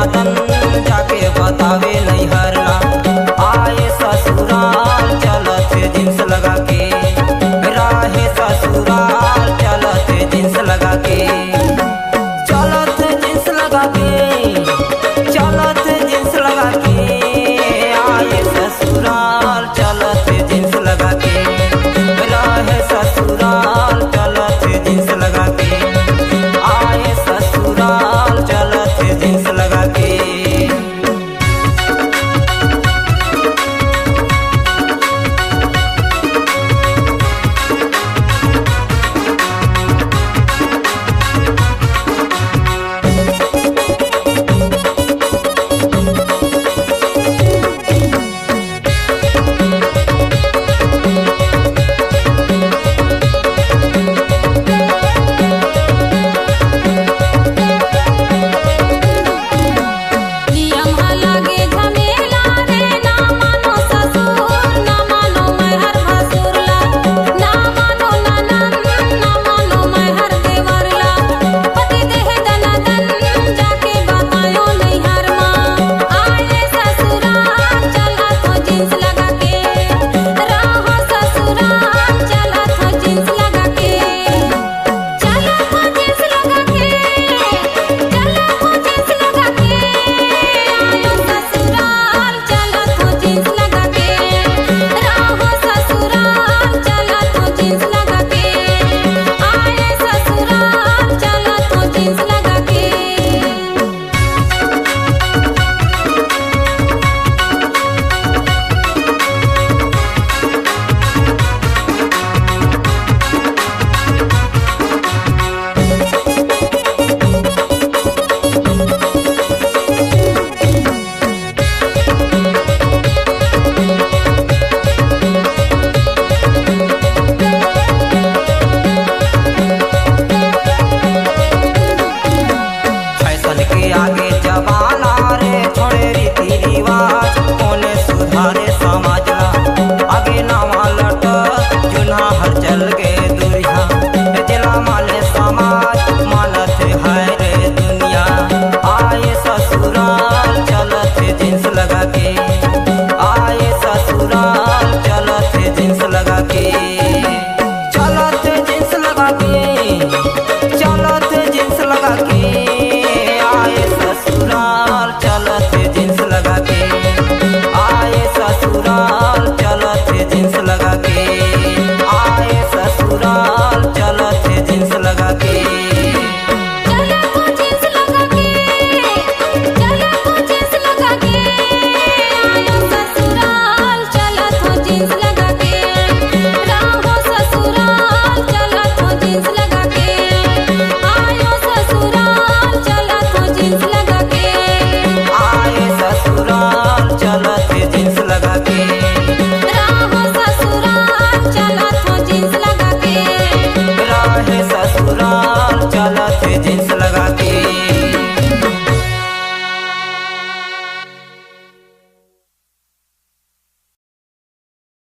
नादन जाके बतावे नैहर ना। आए ससुराल चलत जींस लगा के, राहे ससुराल चलत जींस लगा के, चलत जींस लगा के, चलत जींस लगा के। आए ससुराल चलत जींस लगा के, राहे ससुराल चलत जींस लगा के, आए ससुराल चलत जींस लगा के। आगे जमाना रे छोड़े रीति रिवाज, कोने सुधारे समाजला। आगे नामा लट जुना हर चल गे दुरिया, जिला माने समाज मानत है रे दुनिया। आए ससुराल